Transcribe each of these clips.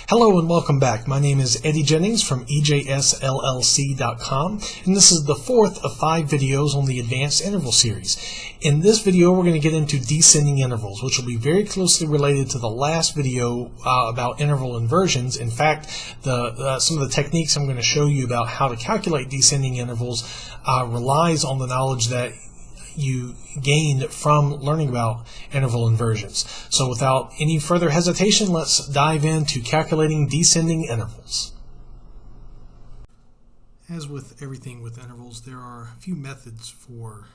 Hello and welcome back. My name is Eddie Jennings from EJSLLC.com, and this is the fourth of 5 videos on the Advanced Interval series. In this video, we're going to get into descending intervals, which will be very closely related to the last video about interval inversions. In fact, some of the techniques I'm going to show you about how to calculate descending intervals relies on the knowledge that you gained from learning about interval inversions. So without any further hesitation, let's dive into calculating descending intervals. As with everything with intervals, there are a few methods for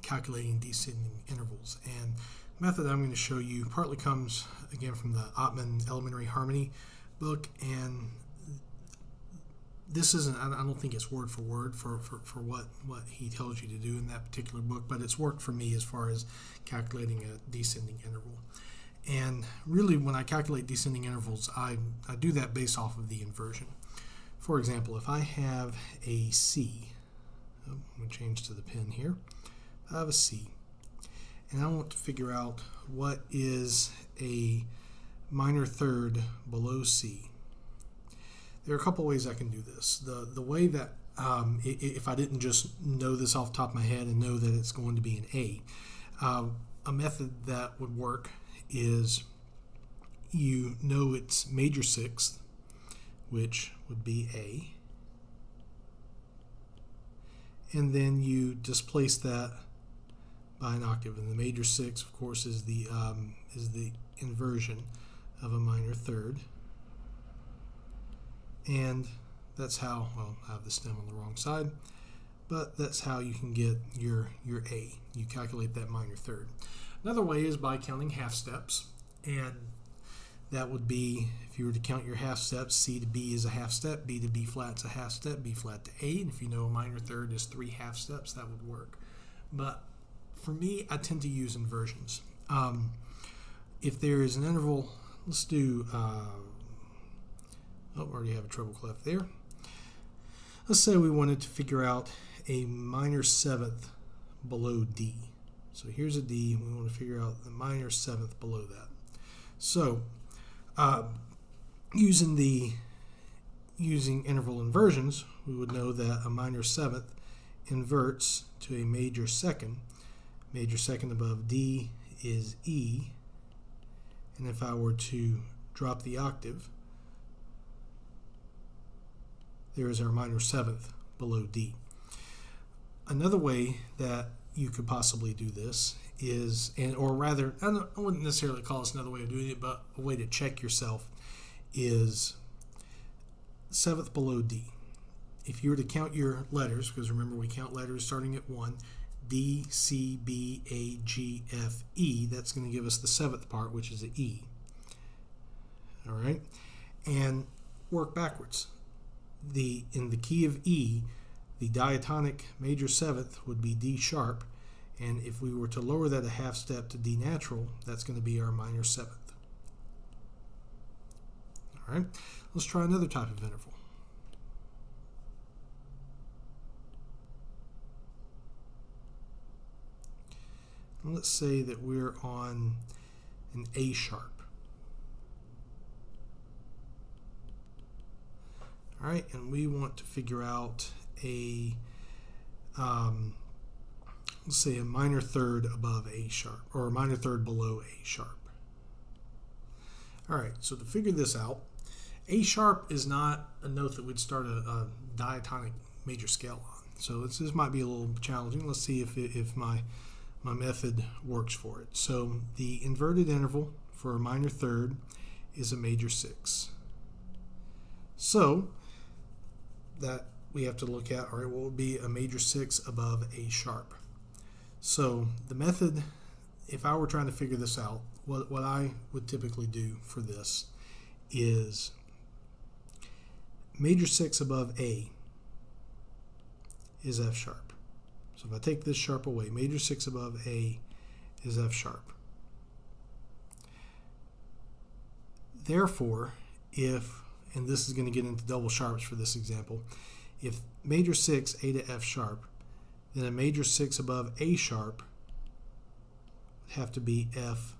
calculating descending intervals. And the method I'm going to show you partly comes again from the Hoffman Elementary Harmony book, and this isn't, I don't think it's word for word for what he tells you to do in that particular book, but it's worked for me as far as calculating a descending interval. And really, when I calculate descending intervals, I do that based off of the inversion. For example, if I have a C, I'm going to change to the pen here. I have a C, and I want to figure out what is a minor third below C. There are a couple ways I can do this. The way that, if I didn't just know this off the top of my head and know that it's going to be an A, a method that would work is you know it's major sixth, which would be A, and then you displace that by an octave. And the major sixth, of course, is the inversion of a minor third. And that's how, well, I have the stem on the wrong side, but that's how you can get your A. You calculate that minor third. Another way is by counting half steps, and that would be, if you were to count your half steps, C to B is a half step, B to B flat is a half step, B flat to A, and if you know a minor third is 3 half steps, that would work. But for me, I tend to use inversions. If there is an interval, let's do I already have a treble clef there. Let's say we wanted to figure out a minor seventh below D. So here's a D. We want to figure out the minor seventh below that. So using interval inversions, we would know that a minor seventh inverts to a major second. Major second above D is E. And if I were to drop the octave, there is our minor seventh below D. Another way that you could possibly do this is, or rather, I wouldn't necessarily call this another way of doing it, but a way to check yourself is seventh below D. If you were to count your letters, because remember we count letters starting at 1, D, C, B, A, G, F, E, that's going to give us the seventh part, which is an E. All right? And work backwards. In the key of E, the diatonic major seventh would be D sharp, and if we were to lower that a half step to D natural, that's going to be our minor seventh. All right, let's try another type of interval. Let's say that we're on an A sharp. All right, and we want to figure out a, let's say a minor third above A sharp, or a minor third below A sharp. All right, so to figure this out, A sharp is not a note that we'd start a diatonic major scale on. So this might be a little challenging. Let's see if my method works for it. So the inverted interval for a minor third is a major 6. So that we have to look at, all right, what would be a major 6 above A sharp? So the method, if I were trying to figure this out, what I would typically do for this is major 6 above A is F sharp. So if I take this sharp away, major 6 above A is F sharp. Therefore, and this is going to get into double sharps for this example, if major 6, A to F sharp, then a major 6 above A sharp would have to be F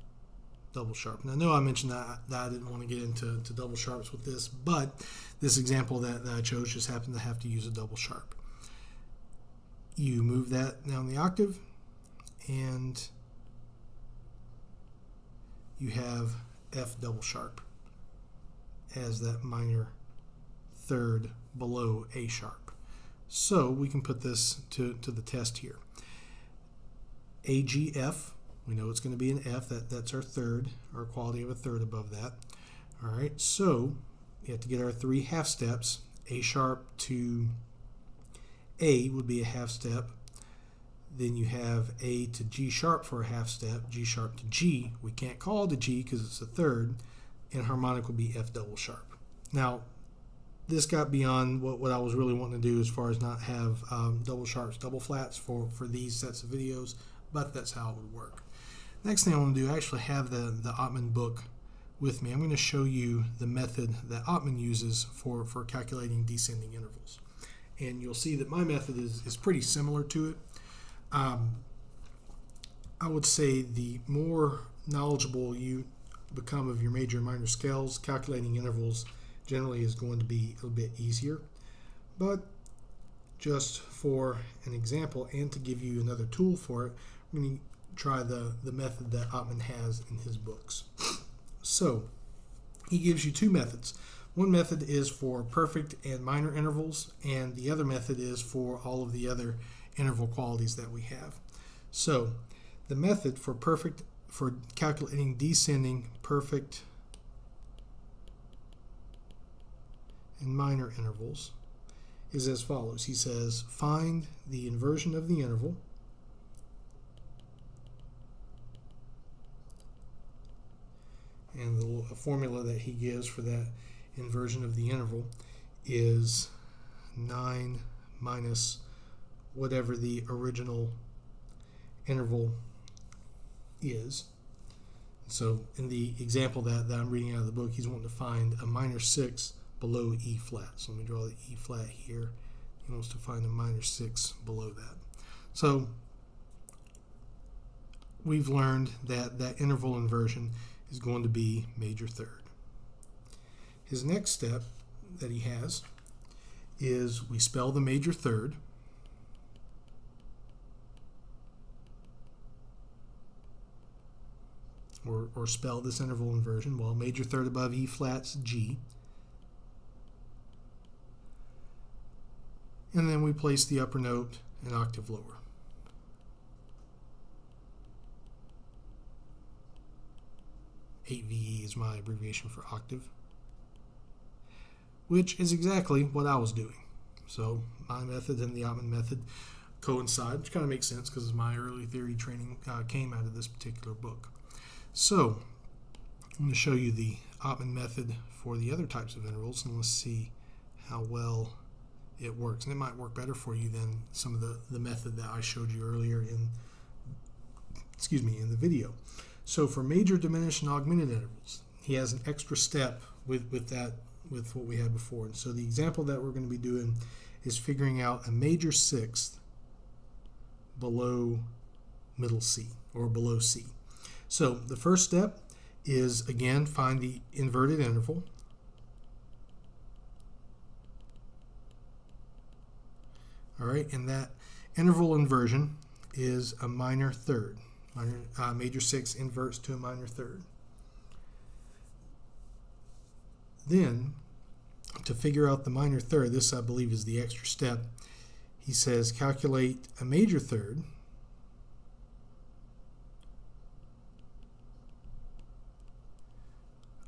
double sharp. And I know I mentioned that I didn't want to get into double sharps with this, but this example that I chose just happened to have to use a double sharp. You move that down the octave, and you have F double sharp as that minor third below A sharp. So we can put this to the test here. A, G, F, we know it's going to be an F, that's our third, our quality of a third above that. All right, so we have to get our 3 half steps. A sharp to A would be a half step. Then you have A to G sharp for a half step, G sharp to G. We can't call it a G because it's a third, and harmonic would be F double sharp. Now, this got beyond what I was really wanting to do as far as not have double sharps, double flats for these sets of videos, but that's how it would work. Next thing I want to do, I actually have the Hoffman book with me. I'm going to show you the method that Hoffman uses for calculating descending intervals. And you'll see that my method is pretty similar to it. I would say the more knowledgeable you become of your major and minor scales, calculating intervals generally is going to be a little bit easier. But just for an example and to give you another tool for it, I'm going to try the method that Hoffman has in his books. So he gives you 2 methods. One method is for perfect and minor intervals, and the other method is for all of the other interval qualities that we have. So the method for calculating descending, perfect, and minor intervals is as follows. He says, find the inversion of the interval, and the formula that he gives for that inversion of the interval is 9 minus whatever the original interval is. So in the example that I'm reading out of the book, he's wanting to find a minor 6 below E flat. So let me draw the E flat here. He wants to find a minor 6 below that. So we've learned that that interval inversion is going to be major third. His next step that he has is we spell the major third, or spell this interval inversion. Well, major third above E flat's G. And then we place the upper note an octave lower. VE is my abbreviation for octave, which is exactly what I was doing. So my method and the Hoffman method coincide, which kind of makes sense because my early theory training came out of this particular book. So I'm going to show you the Hoffman method for the other types of intervals, and let's see how well it works. And it might work better for you than some of the method that I showed you earlier in the video. So for major, diminished, and augmented intervals, he has an extra step with what we had before. And so the example that we're going to be doing is figuring out a major 6th below middle C, or below C. So the first step is, again, find the inverted interval. All right, and that interval inversion is a minor third. Major 6 inverts to a minor third. Then, to figure out the minor third, this I believe is the extra step, he says calculate a major third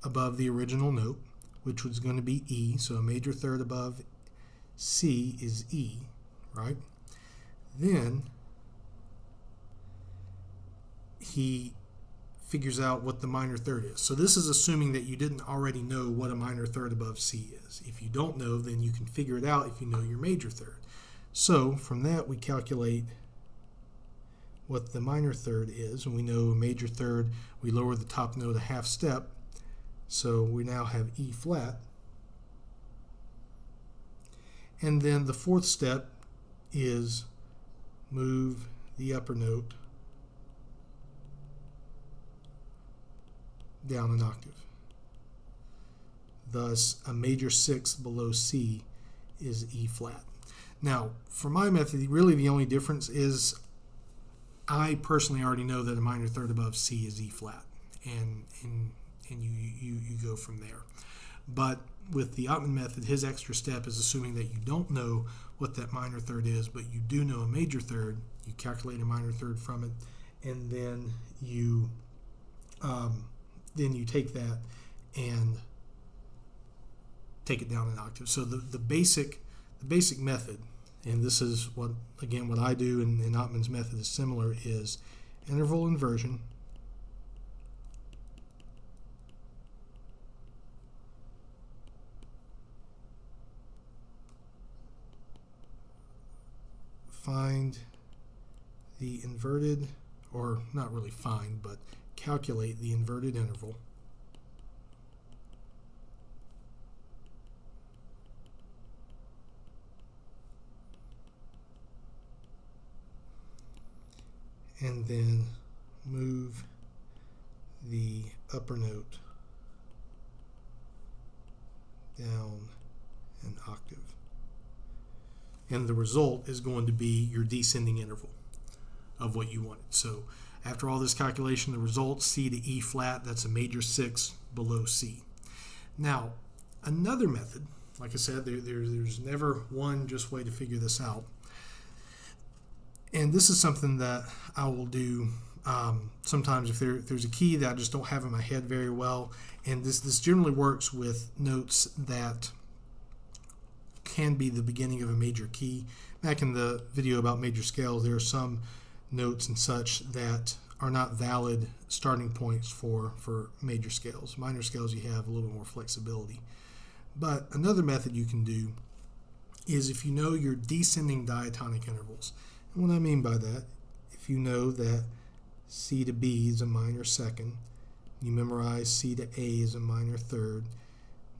above the original note, which was going to be E. So a major third above C is E, right? Then he figures out what the minor third is. So this is assuming that you didn't already know what a minor third above C is. If you don't know, then you can figure it out if you know your major third. So from that we calculate what the minor third is, and we know a major third, we lower the top note a half step, so we now have E flat. And then the fourth step is move the upper note down an octave. Thus, a major 6 below C is E flat. Now, for my method, really the only difference is I personally already know that a minor third above C is E flat, and you go from there. But with the Hoffman method, his extra step is assuming that you don't know what that minor third is, but you do know a major third. You calculate a minor third from it, and then you take that and take it down an octave. So the basic method, and this is what I do, and Hoffman's method is similar, is interval inversion, find the inverted, or not really find, but calculate the inverted interval, and then move the upper note down an octave. And the result is going to be your descending interval of what you wanted. So after all this calculation, the result, C to E flat, that's a major 6 below C. Now, another method, like I said, there's never one just way to figure this out. And this is something that I will do sometimes if there's a key that I just don't have in my head very well. And this generally works with notes that can be the beginning of a major key. Back in the video about major scales, there are some notes and such that are not valid starting points for major scales. Minor scales, you have a little bit more flexibility. But another method you can do is if you know your descending diatonic intervals. And what I mean by that, if you know that C to B is a minor second, you memorize C to A is a minor third,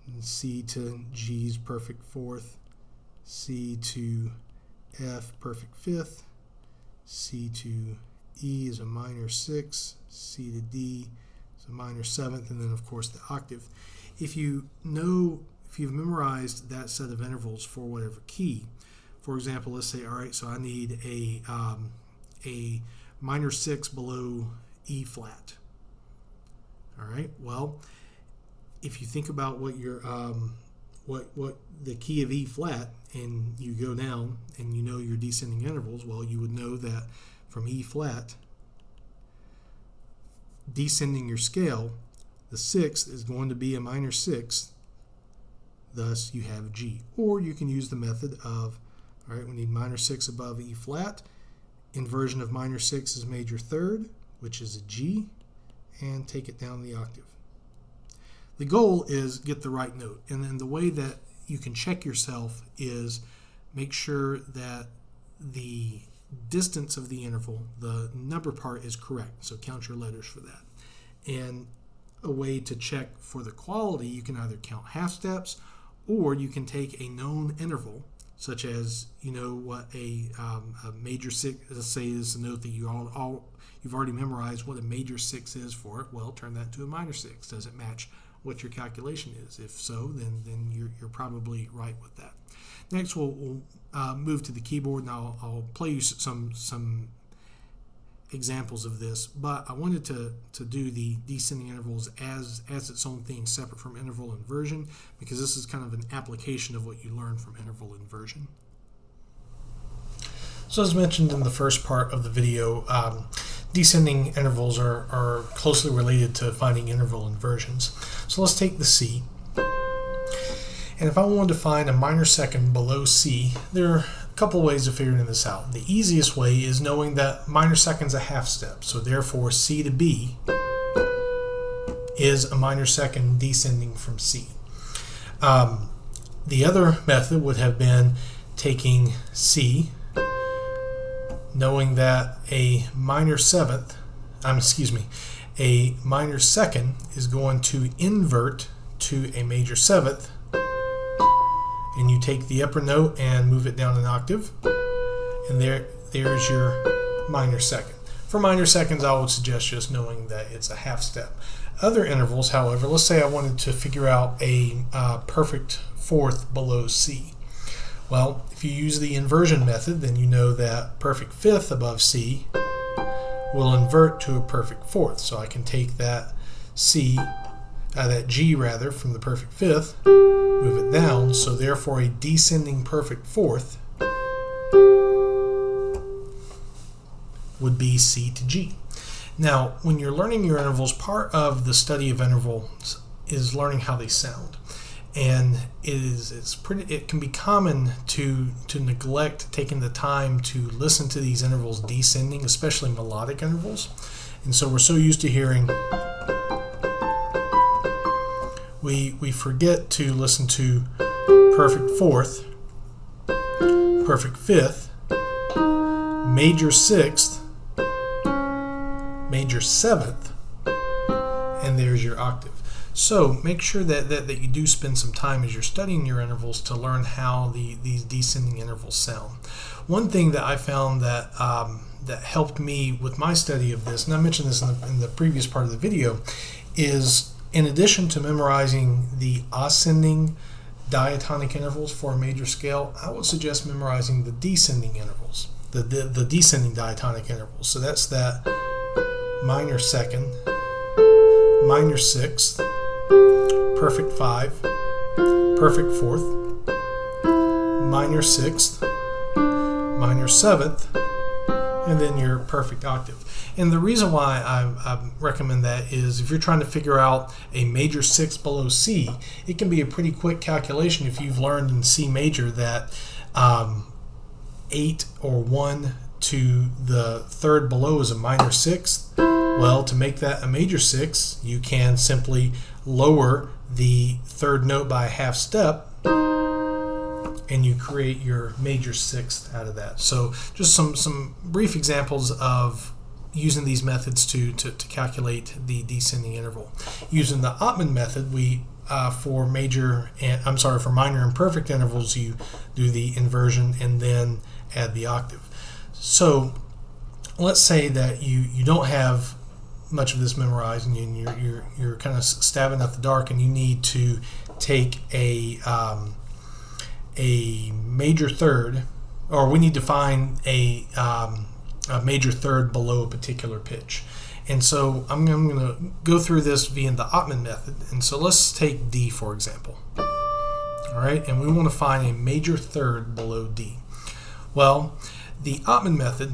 and C to G is perfect fourth, C to F perfect fifth, C to E is a minor sixth, C to D is a minor seventh, and then of course the octave. If you've memorized that set of intervals for whatever key, for example, let's say, all right, so I need a minor 6 below E flat. All right, well, if you think about what your what the key of E flat, and you go down and you know your descending intervals, well, you would know that from E flat, descending your scale, the sixth is going to be a minor sixth, thus you have G. Or you can use the method of, all right, we need minor 6 above E flat, inversion of minor 6 is major third, which is a G, and take it down the octave. The goal is get the right note, and then the way that you can check yourself is make sure that the distance of the interval, the number part, is correct. So count your letters for that. And a way to check for the quality, you can either count half steps, or you can take a known interval, such as, you know, what a major 6, let's say, is a note that you've already memorized what a major 6 is for it. Well, turn that to a minor 6. Does it match what your calculation is? If so, then you're probably right with that. Next, we'll move to the keyboard, and I'll play you some examples of this, but I wanted to do the descending intervals as its own thing, separate from interval inversion, because this is kind of an application of what you learn from interval inversion. So as mentioned in the first part of the video, descending intervals are closely related to finding interval inversions. So let's take the C. And if I wanted to find a minor second below C, there are a couple ways of figuring this out. The easiest way is knowing that minor second's a half step. So therefore C to B is a minor second descending from C. The other method would have been taking C, knowing that a minor second is going to invert to a major seventh, and you take the upper note and move it down an octave, and there's your minor second. For minor seconds, I would suggest just knowing that it's a half step. other intervals, however, let's say I wanted to figure out a perfect fourth below C. Well, if you use the inversion method, then you know that perfect fifth above C will invert to a perfect fourth. So I can take that G rather, from the perfect fifth, move it down, so therefore a descending perfect fourth would be C to G. Now, when you're learning your intervals, part of the study of intervals is learning how they sound. And it can be common to neglect taking the time to listen to these intervals descending, especially melodic intervals. And so we're so used to hearing, we forget to listen to perfect fourth, perfect fifth, major sixth, major seventh, and there's your octave. So make sure that you do spend some time as you're studying your intervals to learn how these descending intervals sound. One thing that I found that helped me with my study of this, and I mentioned this in the previous part of the video, is in addition to memorizing the ascending diatonic intervals for a major scale, I would suggest memorizing the descending intervals, the descending diatonic intervals. So that's that minor second, minor sixth, perfect five, perfect fourth, minor sixth, minor seventh, and then your perfect octave. And the reason why I recommend that is if you're trying to figure out a major sixth below C, it can be a pretty quick calculation if you've learned in C major that 8 or 1 to the third below is a minor sixth. Well, to make that a major sixth, you can simply lower the third note by a half step, and you create your major sixth out of that. So just some brief examples of using these methods to calculate the descending interval. Using the Hoffman method, for minor and perfect intervals, you do the inversion and then add the octave. So let's say that you don't have much of this memorized, and you're kind of stabbing at the dark, and you need to take a major third, or we need to find a major third below a particular pitch. And so I'm going to go through this via the Hoffman method. And so let's take D, for example. All right, and we want to find a major third below D. Well, the Hoffman method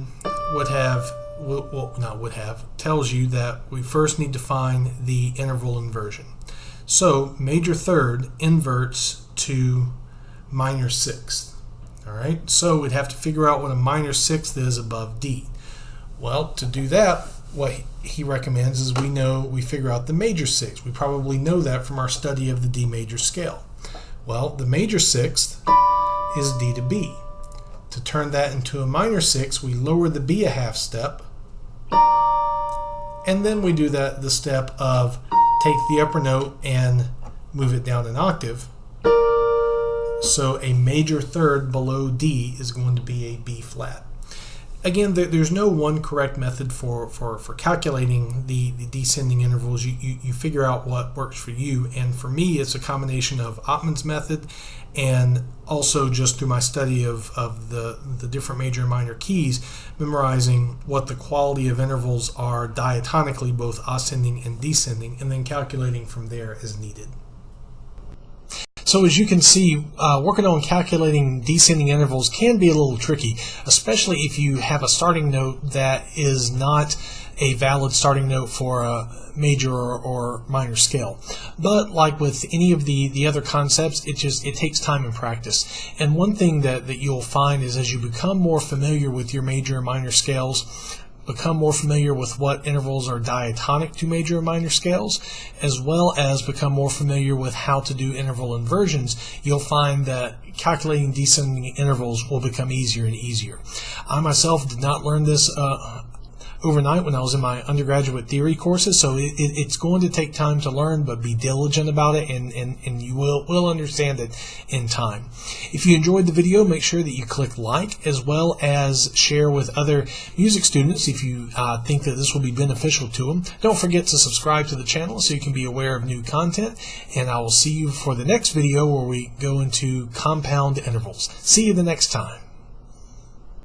tells you that we first need to find the interval inversion. So major third inverts to minor sixth. All right, so we'd have to figure out what a minor sixth is above D. Well, to do that, what he recommends is we figure out the major sixth. We probably know that from our study of the D major scale. Well, the major sixth is D to B. To turn that into a minor sixth, we lower the B a half step, and then we do the step of take the upper note and move it down an octave. So a major third below D is going to be a B flat. Again, there's no one correct method for calculating the descending intervals. You figure out what works for you, and for me it's a combination of Hoffman's method and also just through my study of the different major and minor keys, memorizing what the quality of intervals are diatonically, both ascending and descending, and then calculating from there as needed. So as you can see, working on calculating descending intervals can be a little tricky, especially if you have a starting note that is not a valid starting note for a major or minor scale. But like with any of the other concepts, it takes time and practice. And one thing that you'll find is as you become more familiar with your major and minor scales, become more familiar with what intervals are diatonic to major and minor scales, as well as become more familiar with how to do interval inversions, you'll find that calculating descending intervals will become easier and easier. I myself did not learn this overnight when I was in my undergraduate theory courses, so it's going to take time to learn, but be diligent about it, and you will understand it in time. If you enjoyed the video, make sure that you click like, as well as share with other music students if you think that this will be beneficial to them. Don't forget to subscribe to the channel so you can be aware of new content, and I will see you for the next video where we go into compound intervals. See you the next time.